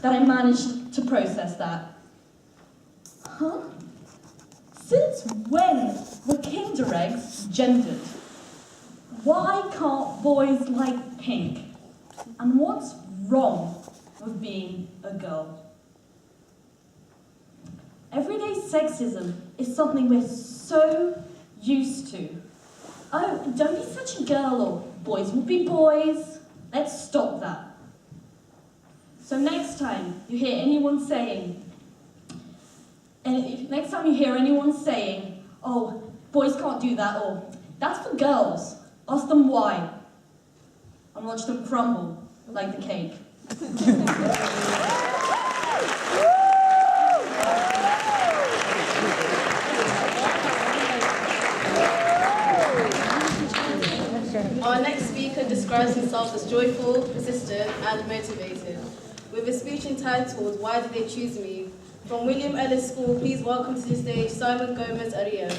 that I managed to process that. Huh? Since when were Kinder Eggs gendered? Why can't boys like pink? And what's wrong with being a girl? Everyday sexism is something we're so used to. Oh, don't be such a girl, or boys will be boys. Let's stop that. So next time you hear anyone saying, oh, boys can't do that, or that's for girls, ask them why, and watch them crumble like the cake. Our next speaker describes himself as joyful, persistent, and motivated. With a speech entitled, Why Did They Choose Me? From William Ellis School, please welcome to the stage Simon Gomez Arias.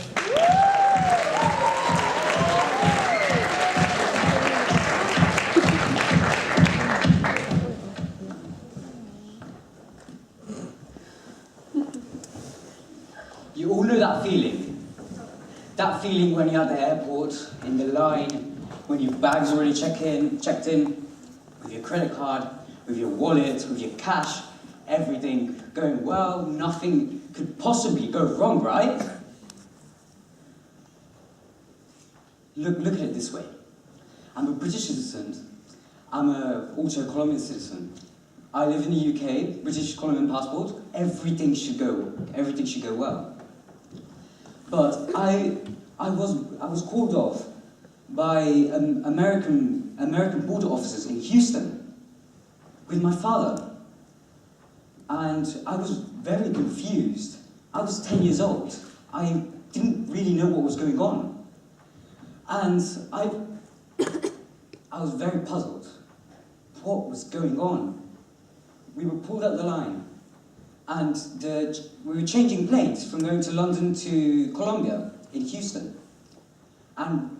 You all know that feeling. That feeling when you're at the airport, in the line, when your bag's already checked in, with your credit card, with your wallet, with your cash, everything going well, nothing could possibly go wrong, right? Look at it this way. I'm a British citizen. I'm also a Colombian citizen. I live in the UK, British Colombian passport. Everything should go well. But I was called off by American border officers in Houston with my father. And I was very confused. I was 10 years old. I didn't really know what was going on. And I was very puzzled. What was going on? We were pulled up the line, and we were changing planes from going to London to Colombia in Houston. And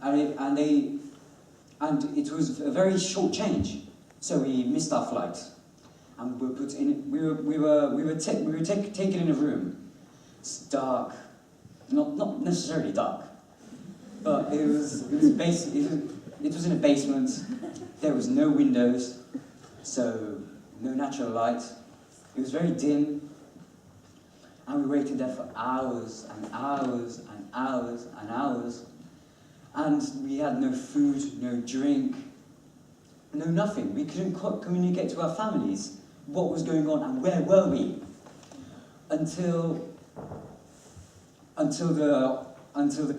it was a very short change, so we missed our flight. And we were put in. We were taken in a room. It's dark, not necessarily dark, but it was in a basement. There was no windows, so no natural light. It was very dim, and we waited there for hours and hours and hours and hours, and we had no food, no drink, no nothing. We couldn't communicate to our families what was going on and where were we until the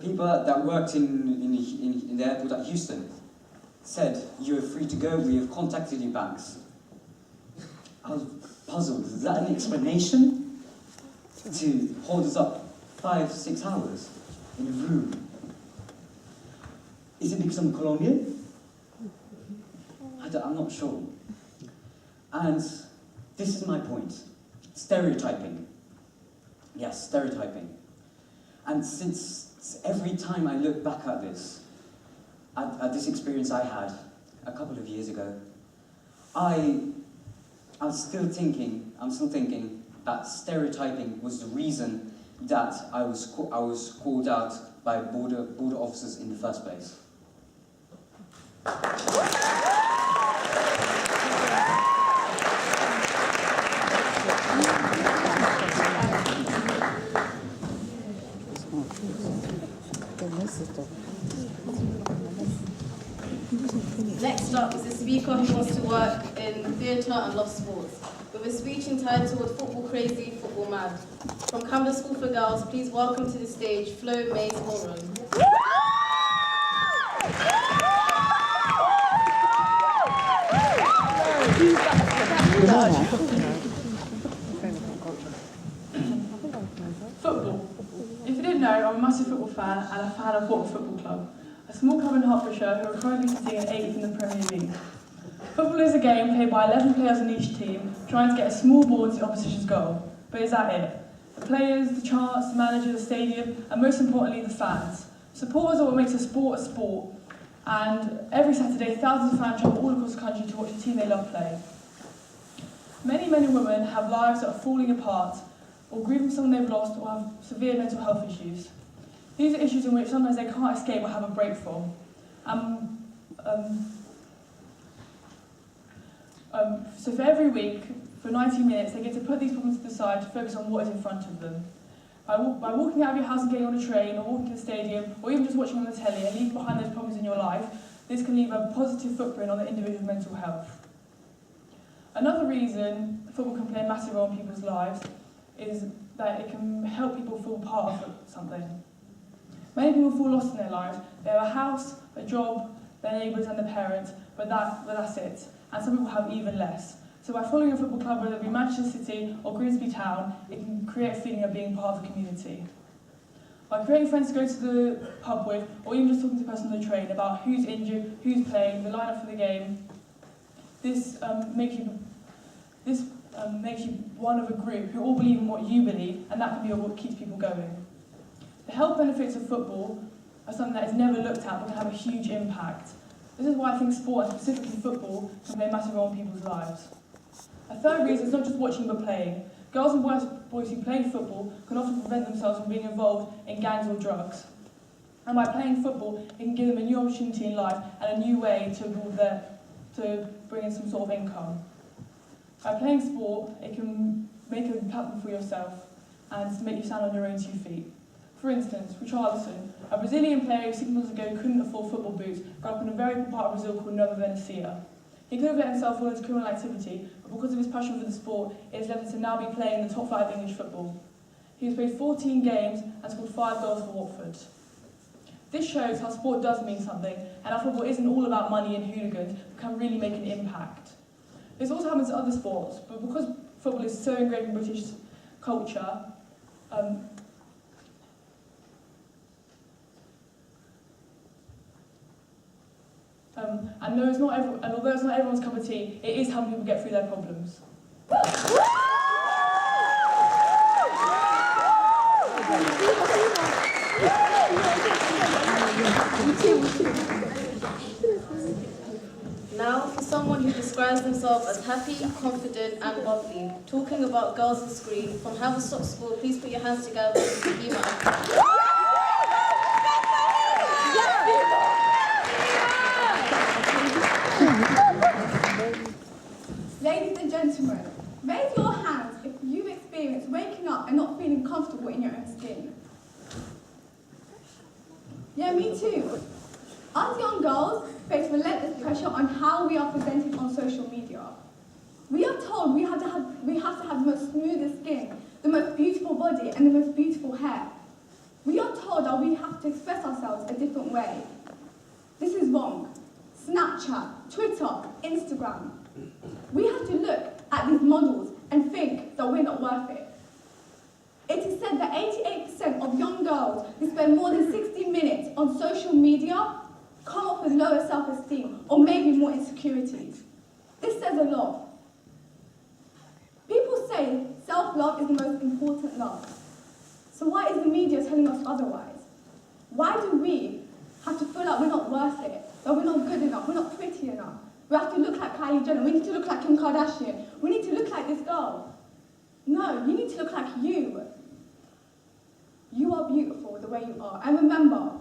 people that worked in the airport at Houston said, "You are free to go, we have contacted your banks." I was puzzled. Is that an explanation to hold us up 5-6 hours in a room? Is it because I'm Colombian? I'm not sure. And this is my point. Stereotyping. Yes, stereotyping. And since every time I look back at this experience I had a couple of years ago, I'm still thinking that stereotyping was the reason that I was called out by border officers in the first place. Next up is a speaker who wants to work in theatre and loves sports, with a speech entitled Football Crazy, Football Mad. From Camber School for Girls, please welcome to the stage Flo Mays Horan. Football. If you didn't know, I'm a massive football fan and a fan of Broa Football Club, a small club in Hertfordshire who are currently sitting at 8th in the Premier League. Football is a game played by 11 players on each team, trying to get a small ball to the opposition's goal. But is that it? The players, the chants, the manager, the stadium, and most importantly, the fans. Supporters are what makes a sport a sport. And every Saturday, thousands of fans travel all across the country to watch the team they love play. Many men and women have lives that are falling apart, or grieving someone they've lost, or have severe mental health issues. These are issues in which sometimes they can't escape or have a break from. So for every week, for 90 minutes, they get to put these problems to the side to focus on what is in front of them. By walking out of your house and getting on a train, or walking to the stadium, or even just watching on the telly and leaving behind those problems in your life, this can leave a positive footprint on the individual's mental health. Another reason football can play a massive role in people's lives is that it can help people feel part of something. Many people feel lost in their lives. They have a house, a job, their neighbours and their parents, but that's it. And some people have even less. So by following a football club, whether it be Manchester City or Grimsby Town, it can create a feeling of being part of the community. By creating friends to go to the pub with, or even just talking to the person on the train about who's injured, who's playing, the lineup for the game, this makes you one of a group who all believe in what you believe, and that can be what keeps people going. The health benefits of football are something that is never looked at but can have a huge impact. This is why I think sport, and specifically football, can play a massive role in people's lives. A third reason is not just watching but playing. Girls and boys who play football can often prevent themselves from being involved in gangs or drugs. And by playing football, it can give them a new opportunity in life and a new way to bring in some sort of income. By playing sport, it can make a platform for yourself and make you stand on your own 2 feet. For instance, Richarlison, a Brazilian player who 6 months ago couldn't afford football boots, grew up in a very poor part of Brazil called Nova Venecia. He could have let himself fall into criminal activity, but because of his passion for the sport, it has led him to now be playing in the top flight of English football. He has played 14 games and scored 5 goals for Watford. This shows how sport does mean something, and how football isn't all about money and hooligans, but can really make an impact. This also happens in other sports, but because football is so ingrained in British culture, and although it's not everyone's cup of tea, it is helping people get through their problems. Now, for someone who describes themselves as happy, confident and bubbly, talking about girls on screen, from Haverstock School, please put your hands together for Hima. Ladies and gentlemen, raise your hands if you've experienced waking up and not feeling comfortable in your own skin. Yeah, me too. Us young girls face relentless pressure on how we are presented on social media. We are told we have to have the most smoothest skin, the most beautiful body, and the most beautiful hair. We are told that we have to express ourselves a different way. This is wrong. Snapchat, Twitter, Instagram. We have to look at these models and think that we're not worth it. It is said that 88% of young girls who spend more than 60 minutes on social media come off with lower self-esteem or maybe more insecurities. This says a lot. People say self-love is the most important love. So why is the media telling us otherwise? Why do we have to feel like we're not worth it, that we're not good enough, we're not pretty enough? We have to look like Kylie Jenner, we need to look like Kim Kardashian, we need to look like this girl. No, you need to look like you. You are beautiful the way you are. And remember,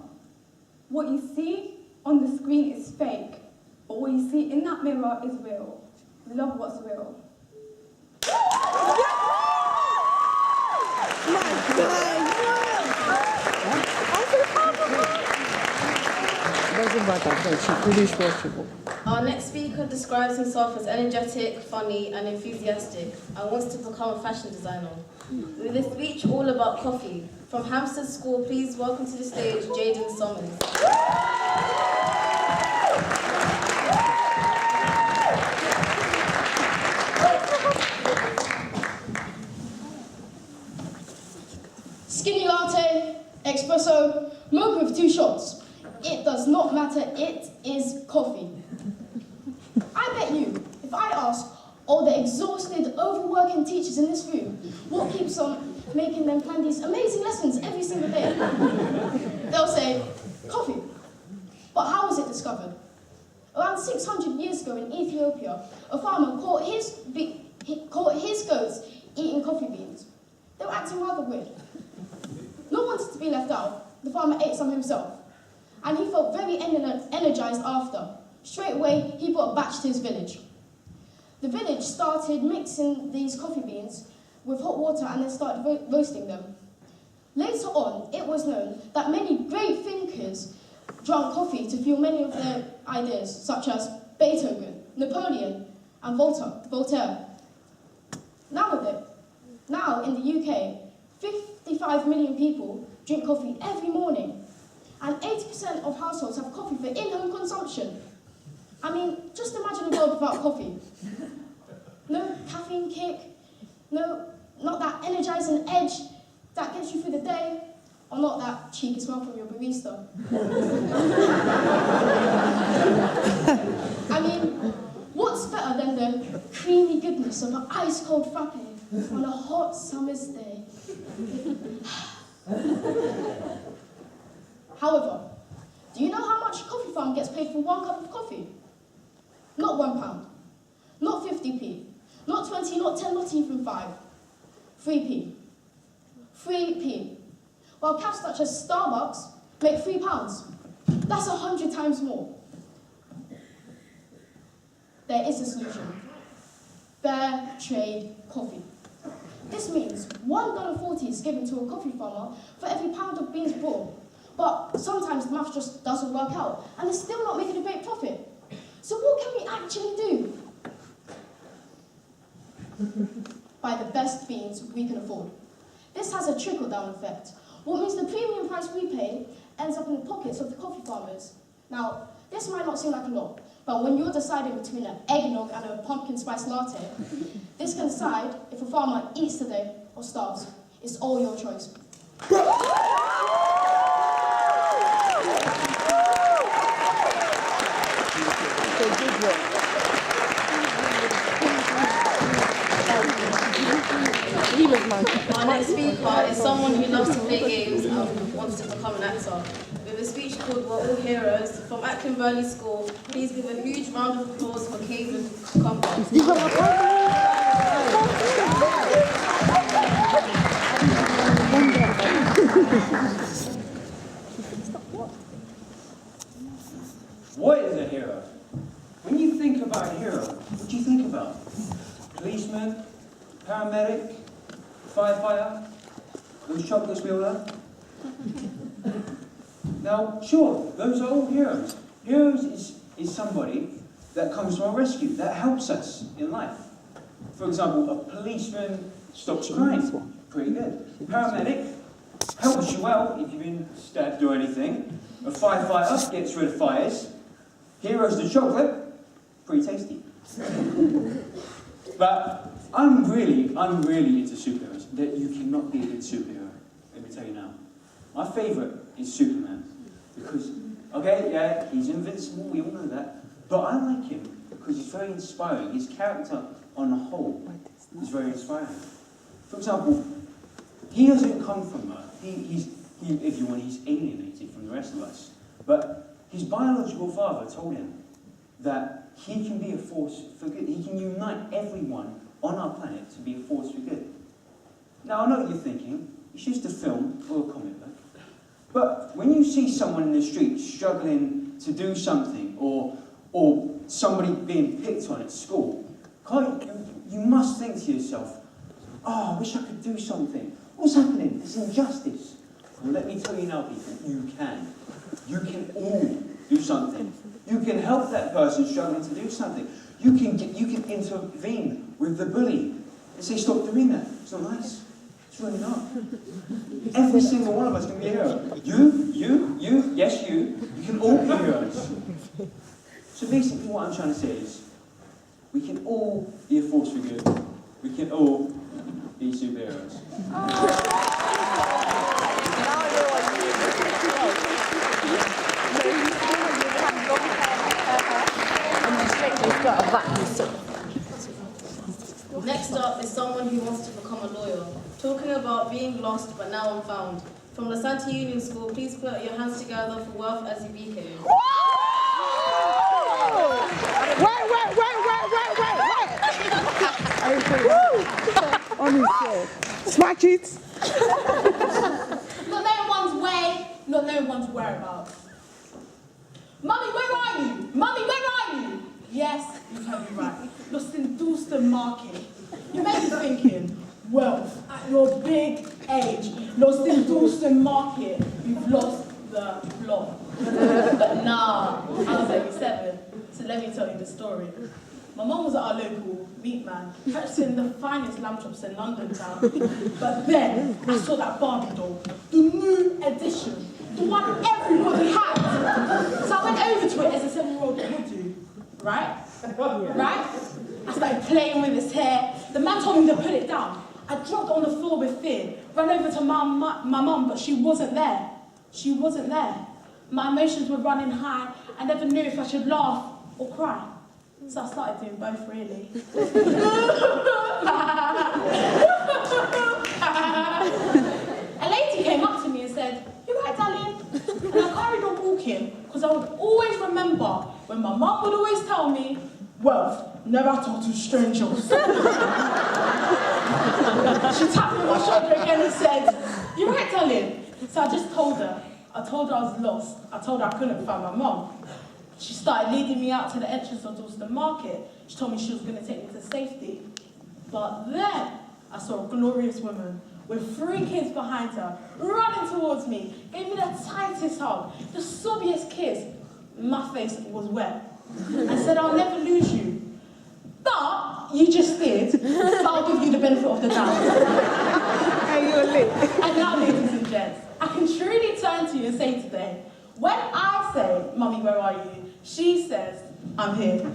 what you see on the screen is fake, but what you see in that mirror is real. Love what's real. Our next speaker describes himself as energetic, funny and enthusiastic and wants to become a fashion designer. With a speech all about coffee, from Hampstead School, please welcome to the stage Jaden Summers. Skinny latte, espresso, mocha with 2 shots. It does not matter, it is coffee. I bet you, if I ask all the exhausted, overworking teachers in this room what keeps on making them plan these amazing lessons every single day, they'll say, coffee. But how was it discovered? Around 600 years ago in Ethiopia, a farmer caught his goats eating coffee beans. They were acting rather weird. Not wanting to be left out, the farmer ate some himself, and he felt very energized after. Straight away, he brought a batch to his village. The village started mixing these coffee beans with hot water and then started roasting them. Later on, it was known that many great thinkers drank coffee to fuel many of their ideas, such as Beethoven, Napoleon, and Voltaire. Now in the UK, 55 million people drink coffee every morning, and 80% of households have coffee for in-home consumption. I mean, just imagine a world without coffee. No caffeine kick, not that energizing edge that gets you through the day, or not that cheeky smell from your barista. I mean, what's better than the creamy goodness of an ice-cold frappe on a hot summer's day? However, do you know how much a coffee farm gets paid for 1 cup of coffee? Not £1, not 50p, not 20, not 10, not even 5. 3p. 3p. While cafes such as Starbucks make £3. That's 100 times more. There is a solution. Fair trade coffee. This means $1.40 is given to a coffee farmer for every pound of beans brought. But sometimes the math just doesn't work out, and they're still not making a great profit. So what can we actually do? Buy the best beans we can afford. This has a trickle-down effect. What means the premium price we pay ends up in the pockets of the coffee farmers. Now, this might not seem like a lot, but when you're deciding between an eggnog and a pumpkin spice latte, this can decide if a farmer eats today or starves. It's all your choice. Our next speaker is someone who loves to play games and wants to become an actor. With a speech called We're All Heroes from Ackland Valley School, please give a huge round of applause for Caven Cucumber. What is a hero? When you think about a hero, what do you think about? Policeman, paramedic, firefighter, those chocolates we all have? Now, sure, those are all heroes. Heroes is somebody that comes to our rescue, that helps us in life. For example, a policeman stops crime. Pretty good. Paramedic helps you out if you've been stabbed or anything. A firefighter gets rid of fires. Heroes the chocolate. Pretty tasty. But I'm really into superheroes. That you cannot be a good superhero. Let me tell you now. My favourite is Superman. Because, okay, yeah, he's invincible, we all know that. But I like him because he's very inspiring. His character on the whole is very inspiring. For example, he doesn't come from Earth. If you want, he's alienated from the rest of us. But his biological father told him that he can be a force for good. He can unite everyone on our planet to be a force for good. Now, I know what you're thinking. It's just a film or a comic book. But when you see someone in the street struggling to do something, or somebody being picked on at school, you must think to yourself, oh, I wish I could do something. What's happening? There's injustice. Well, let me tell you now, people, you can. You can all do something. You can help that person struggling to do something. You can intervene with the bully and say, stop doing that. It's not nice. It's really not. Every single one of us can be a hero. You, yes you can all be heroes. So basically what I'm trying to say is, we can all be a force for good. We can all be superheroes. Next up is someone who wants to become a lawyer. Talking about being lost but now I'm found. From the Santa Union School, please put your hands together for Wealth Azubuike. Wait. On his chair. Smash it. Not knowing one's way, not knowing one's whereabouts. Mummy, where are you? Mummy, where are you? Yes, you heard me right. Lost in Dalston Market. You may be thinking, well, at your big age, lost in Dalston Market, you've lost the plot. But nah, I was only 7, so let me tell you the story. My mum was at our local meat man, purchasing the finest lamb chops in London town. But then I saw that Barbie doll, the new edition, the one everybody had. So I went over to it as a 7-year-old would do, right? Right? I started playing with his hair. The man told me to put it down. I dropped on the floor with fear, ran over to my mum, but she wasn't there. She wasn't there. My emotions were running high. I never knew if I should laugh or cry. So I started doing both, really. A lady came up to me and said, "You right, darling?" And I carried on walking, because I would always remember when my mum would always tell me, "Wealth never told to strangers." She tapped me on my shoulder again and said, "You right, darling?" So I just told her. I told her I was lost. I told her I couldn't find my mum. She started leading me out to the entrance of Dalston Market. She told me she was going to take me to safety. But then I saw a glorious woman with 3 kids behind her, running towards me, gave me the tightest hug, the sobbiest kiss. My face was wet. And said, "I'll never lose you." But you just did. So I'll give you the benefit of the doubt. And you're lit. And now, ladies and gents, I can truly turn to you and say today, when I say, "Mummy, where are you?" she says, "I'm here."